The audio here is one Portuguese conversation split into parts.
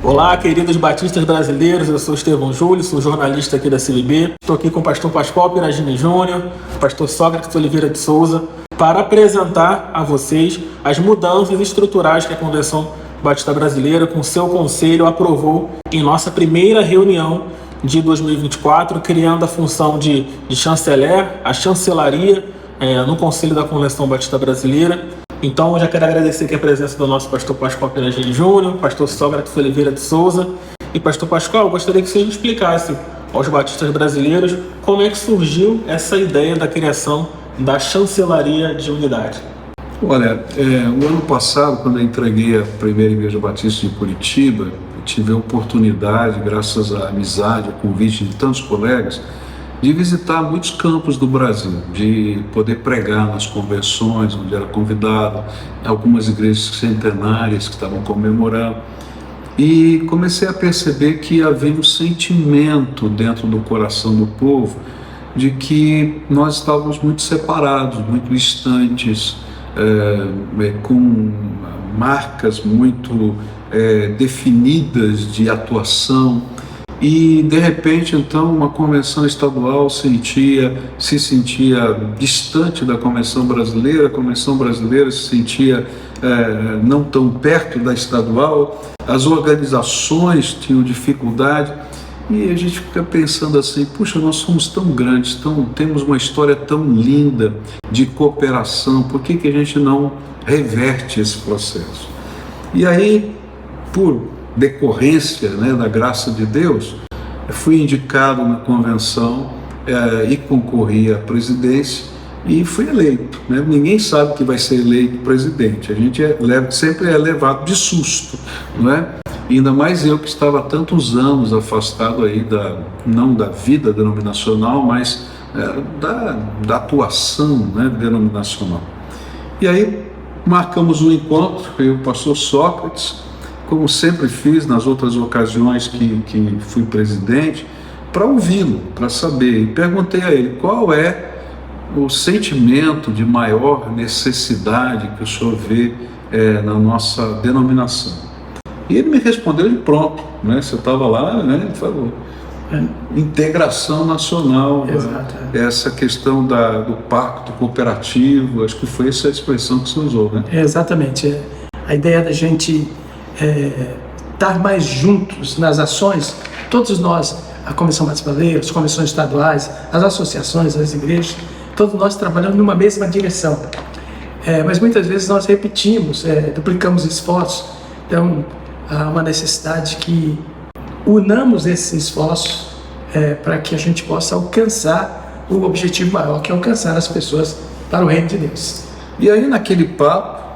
Olá, queridos batistas brasileiros, eu sou Estevão Júlio, sou jornalista aqui da CLB. Estou aqui com o pastor Pascoal Piragini Júnior, pastor Sócrates Oliveira de Souza, para apresentar a vocês as mudanças estruturais que a Convenção Batista Brasileira, com seu conselho, aprovou em nossa primeira reunião de 2024, criando a função de chanceler, a chancelaria no Conselho da Convenção Batista Brasileira. Então, eu já quero agradecer aqui a presença do nosso pastor Pascoal Piragini Júnior, pastor Sócrates Oliveira de Souza. E pastor Pascoal, eu gostaria que você explicasse aos batistas brasileiros como é que surgiu essa ideia da criação da chancelaria de unidade. Olha, o ano passado, quando eu entreguei a primeira Igreja Batista de Curitiba, eu tive a oportunidade, graças à amizade, ao convite de tantos colegas, de visitar muitos campos do Brasil, de poder pregar nas convenções onde era convidado, algumas igrejas centenárias que estavam comemorando, e comecei a perceber que havia um sentimento dentro do coração do povo de que nós estávamos muito separados, muito distantes, com marcas muito definidas de atuação. E de repente, então, uma convenção estadual se sentia distante da convenção brasileira, a convenção brasileira se sentia não tão perto da estadual, as organizações tinham dificuldade, e a gente fica pensando assim: puxa, nós somos tão grandes, temos uma história tão linda de cooperação, por que a gente não reverte esse processo? E aí, por decorrência da graça de Deus, fui indicado na convenção e concorri à presidência e fui eleito. Ninguém sabe que vai ser eleito presidente, a gente sempre é levado de susto, não é? Ainda mais eu que estava há tantos anos afastado aí não da vida denominacional, mas da atuação denominacional. E aí marcamos um encontro, eu e o pastor Sócrates, como sempre fiz nas outras ocasiões que fui presidente, para ouvi-lo, para saber. E perguntei a ele qual é o sentimento de maior necessidade que o senhor vê na nossa denominação. E ele me respondeu de pronto, você estava lá, ele falou: integração nacional. Exato. Essa questão do pacto cooperativo, acho que foi essa a expressão que você usou, né? Exatamente. A ideia da gente estar mais juntos nas ações, todos nós, a Convenção Batista Brasileira, as convenções estaduais, as associações, as igrejas, todos nós trabalhando numa mesma direção. Mas muitas vezes nós repetimos, duplicamos esforços, então há uma necessidade que unamos esses esforços para que a gente possa alcançar o objetivo maior, que é alcançar as pessoas para o reino de Deus. E aí naquele papo,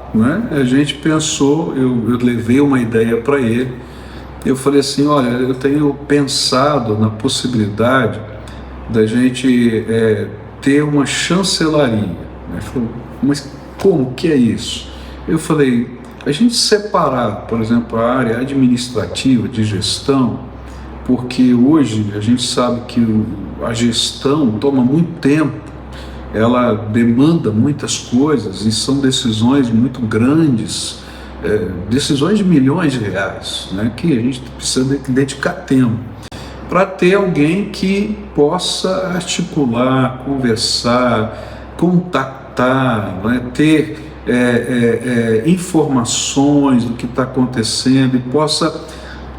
a gente pensou, eu levei uma ideia para ele, eu falei assim: olha, eu tenho pensado na possibilidade da gente ter uma chancelaria. Ele falou: mas como que é isso? Eu falei: a gente separar, por exemplo, a área administrativa de gestão, porque hoje a gente sabe que a gestão toma muito tempo, ela demanda muitas coisas e são decisões muito grandes, decisões de milhões de reais, que a gente precisa dedicar tempo para ter alguém que possa articular, conversar, contactar, ter informações do que está acontecendo e possa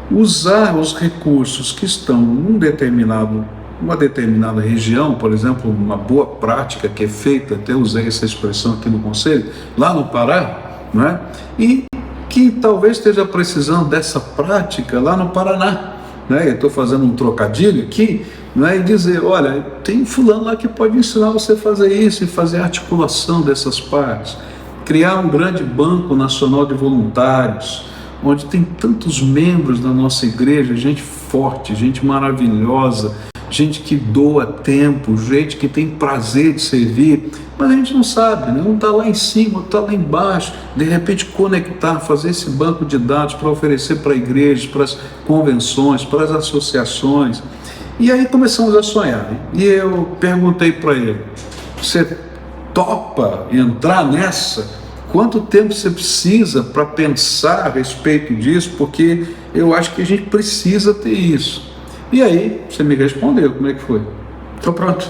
usar os recursos que estão numa determinada região. Por exemplo, uma boa prática que é feita, até usei essa expressão aqui no Conselho, lá no Pará, e que talvez esteja precisando dessa prática lá no Paraná. Eu estou fazendo um trocadilho aqui, e dizer: olha, tem fulano lá que pode ensinar você a fazer isso e fazer a articulação dessas partes. Criar um grande banco nacional de voluntários, onde tem tantos membros da nossa igreja, gente forte, gente maravilhosa, gente que doa tempo, gente que tem prazer de servir, mas a gente não sabe, um está lá em cima, outro está lá embaixo. De repente conectar, fazer esse banco de dados para oferecer para igrejas, para as convenções, para as associações. E aí começamos a sonhar, e eu perguntei para ele: você topa entrar nessa? Quanto tempo você precisa para pensar a respeito disso? Porque eu acho que a gente precisa ter isso. E aí, você me respondeu, como é que foi? Estou pronto.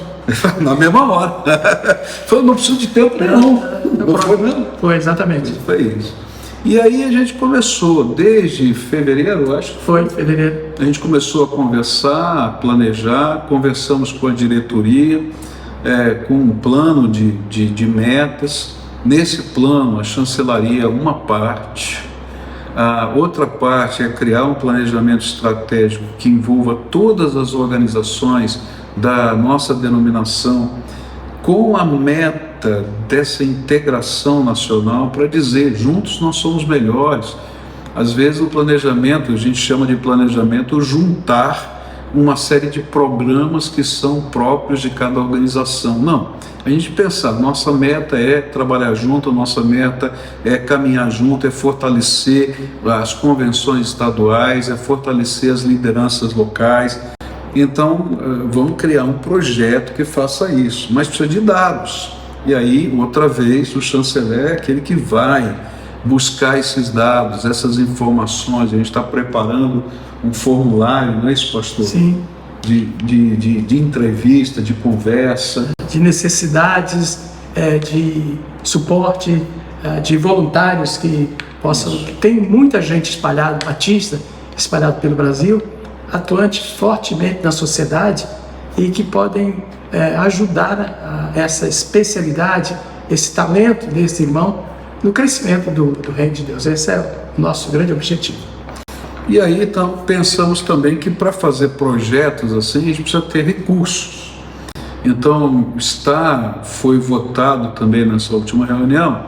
Na mesma hora. Foi, não preciso de tempo nenhum. Não foi mesmo? Foi, exatamente. Foi isso. E aí a gente começou, desde fevereiro, acho que Foi, fevereiro. a gente começou a conversar, a planejar, conversamos com a diretoria, com um plano de metas. Nesse plano, a chancelaria, uma parte, a outra parte é criar um planejamento estratégico que envolva todas as organizações da nossa denominação, com a meta dessa integração nacional para dizer, juntos nós somos melhores. Às vezes o planejamento, a gente chama de planejamento juntar uma série de programas que são próprios de cada organização. Não, a gente pensa, nossa meta é trabalhar junto, nossa meta é caminhar junto, é fortalecer as convenções estaduais, é fortalecer as lideranças locais. Então, vamos criar um projeto que faça isso, mas precisa de dados. E aí, outra vez, o chanceler é aquele que vai buscar esses dados, essas informações. A gente está preparando um formulário, não é isso, pastor? Sim. De entrevista, de conversa. De necessidades, de suporte, de voluntários que possam... Tem muita gente espalhada, batista, espalhado pelo Brasil, atuante fortemente na sociedade e que podem ajudar essa especialidade, esse talento desse irmão no crescimento do reino de Deus. Esse é o nosso grande objetivo. E aí, então, pensamos também que para fazer projetos assim, a gente precisa ter recursos. Então, foi votado também nessa última reunião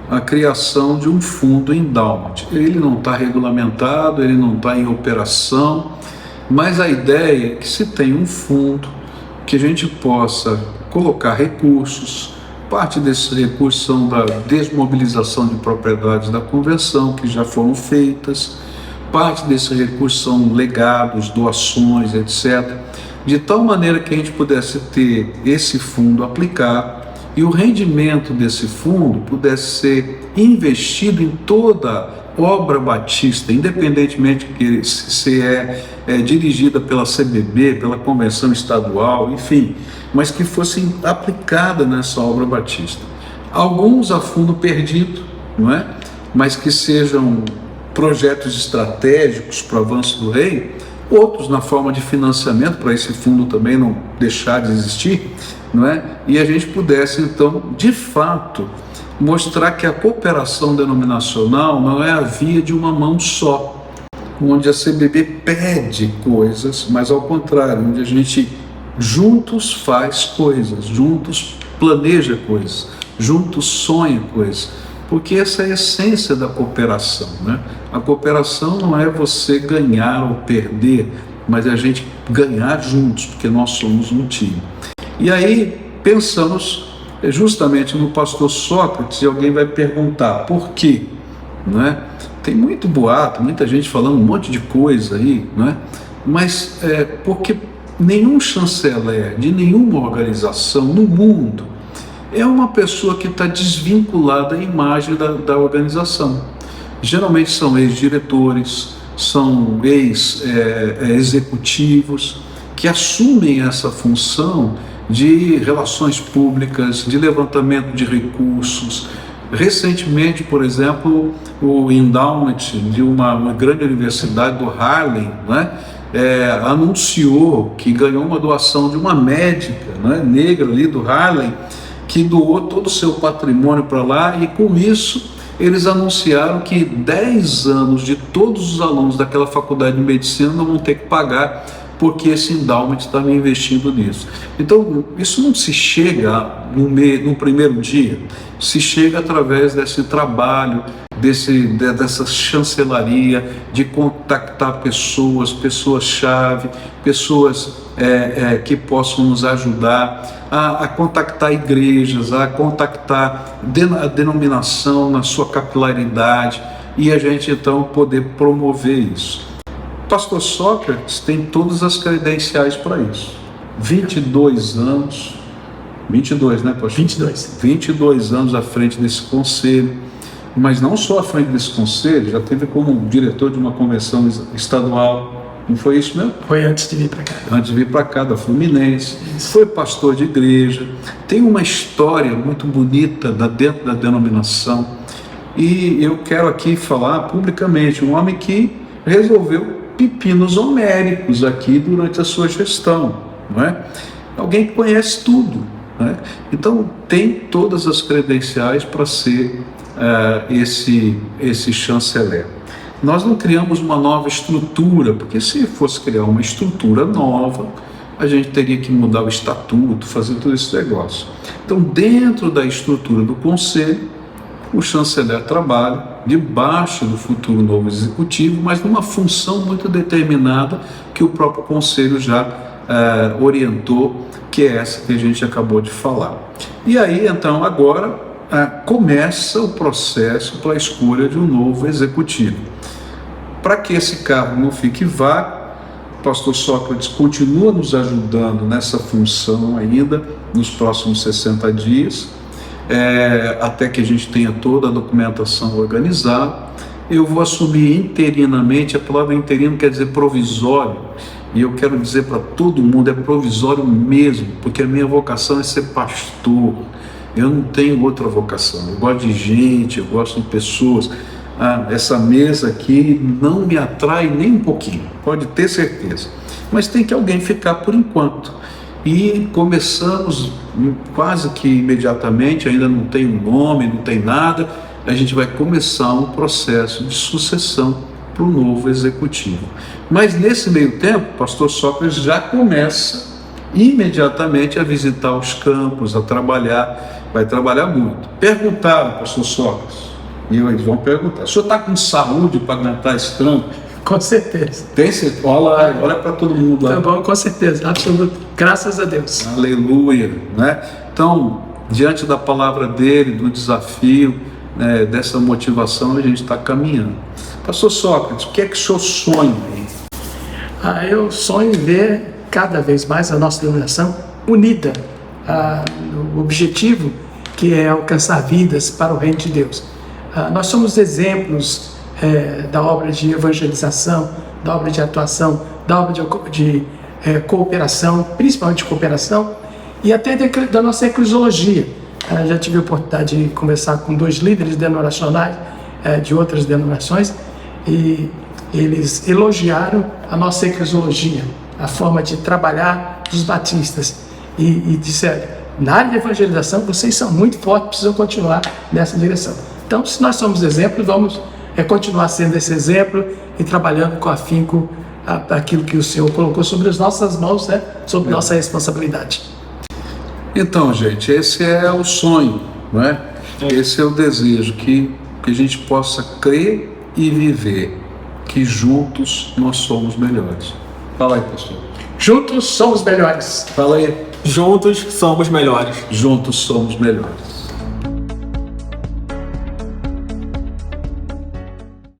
a criação de um fundo endowment. Ele não está regulamentado, ele não está em operação, mas a ideia é que se tenha um fundo que a gente possa colocar recursos. Parte desses recursos são da desmobilização de propriedades da convenção, que já foram feitas. Parte desses recursos são legados, doações, etc. De tal maneira que a gente pudesse ter esse fundo aplicado e o rendimento desse fundo pudesse ser investido em toda obra batista, independentemente que se é dirigida pela CBB, pela Convenção Estadual, enfim, mas que fosse aplicada nessa obra batista. Alguns a fundo perdido, não é? Mas que sejam projetos estratégicos para o avanço do reino, outros na forma de financiamento, para esse fundo também não deixar de existir, não é? E a gente pudesse, então, de fato, mostrar que a cooperação denominacional não é a via de uma mão só, onde a CBB pede coisas, mas ao contrário, onde a gente juntos faz coisas, juntos planeja coisas, juntos sonha coisas, porque essa é a essência da cooperação, né? A cooperação não é você ganhar ou perder, mas é a gente ganhar juntos, porque nós somos um time. E aí pensamos justamente no pastor Sócrates, e alguém vai perguntar por quê, né? Tem muito boato, muita gente falando um monte de coisa aí, né? Mas porque nenhum chanceler de nenhuma organização no mundo é uma pessoa que está desvinculada à imagem da organização. Geralmente são ex-diretores, são ex-executivos que assumem essa função de relações públicas, de levantamento de recursos. Recentemente, por exemplo, o endowment de uma grande universidade do Harlem, né, anunciou que ganhou uma doação de uma médica, né, negra ali do Harlem, que doou todo o seu patrimônio para lá, e com isso eles anunciaram que 10 anos de todos os alunos daquela faculdade de medicina não vão ter que pagar, porque esse endowment estava investindo nisso. Então, isso não se chega no primeiro dia, se chega através desse trabalho, dessa chancelaria, de contactar pessoas-chave, pessoas que possam nos ajudar a contactar igrejas, a contactar a denominação na sua capilaridade, e a gente então poder promover isso. Pastor Sócrates tem todas as credenciais para isso. 22 anos, 22, né, pastor? 22. 22 anos à frente desse conselho. mas não só à frente desse conselho, já teve como diretor de uma convenção estadual. Não foi isso mesmo? Foi antes de vir para cá. Antes de vir para cá, da Fluminense. Foi pastor de igreja. Tem uma história muito bonita dentro da denominação. E eu quero aqui falar publicamente, um homem que resolveu pepinos homéricos aqui durante a sua gestão. Não é? Alguém que conhece tudo. Não é? Então, tem todas as credenciais para ser esse chanceler. Nós não criamos uma nova estrutura, porque se fosse criar uma estrutura nova, a gente teria que mudar o estatuto, fazer todo esse negócio. Então, dentro da estrutura do Conselho, o chanceler trabalha debaixo do futuro novo executivo, mas numa função muito determinada que o próprio Conselho já orientou, que é essa que a gente acabou de falar. E aí, então, agora começa o processo para a escolha de um novo executivo. Para que esse cargo não fique vago, o pastor Sócrates continua nos ajudando nessa função ainda nos próximos 60 dias, até que a gente tenha toda a documentação organizada. Eu vou assumir interinamente, a palavra interino quer dizer provisório, e eu quero dizer para todo mundo, é provisório mesmo, porque a minha vocação é ser pastor. Eu não tenho outra vocação, eu gosto de gente, eu gosto de pessoas. Essa mesa aqui não me atrai nem um pouquinho, pode ter certeza. Mas tem que alguém ficar por enquanto. E começamos quase que imediatamente, ainda não tem um nome, não tem nada, a gente vai começar um processo de sucessão para o novo executivo. Mas nesse meio tempo, o pastor Sócrates já começa imediatamente a visitar os campos, a trabalhar, vai trabalhar muito. Perguntaram, pastor Sócrates, e eles vão perguntar: o senhor está com saúde para aguentar esse trampo? Com certeza. Tem certeza? Olha para todo mundo lá. Tá bom, com certeza, absoluto. Graças a Deus. Aleluia. Né? Então, diante da palavra dele, do desafio, dessa motivação, a gente está caminhando. Pastor Sócrates, o que é que o senhor sonha aí? Eu sonho em ver cada vez mais a nossa denominação unida no objetivo que é alcançar vidas para o reino de Deus. Nós somos exemplos da obra de evangelização, da obra de atuação, da obra de cooperação, principalmente cooperação, e até da nossa eclesiologia. Já tive a oportunidade de conversar com 2 líderes denominacionais de outras denominações, e eles elogiaram a nossa eclesiologia, a forma de trabalhar dos batistas, e disseram: na área de evangelização vocês são muito fortes, precisam continuar nessa direção. Então, se nós somos exemplo, vamos continuar sendo esse exemplo e trabalhando com afinco aquilo que o Senhor colocou sobre as nossas mãos, sobre nossa responsabilidade. Então, gente, esse é o sonho, não é? Esse é o desejo, que a gente possa crer e viver que juntos nós somos melhores. Fala aí, pastor. Juntos somos melhores. Fala aí. Juntos somos melhores. Juntos somos melhores.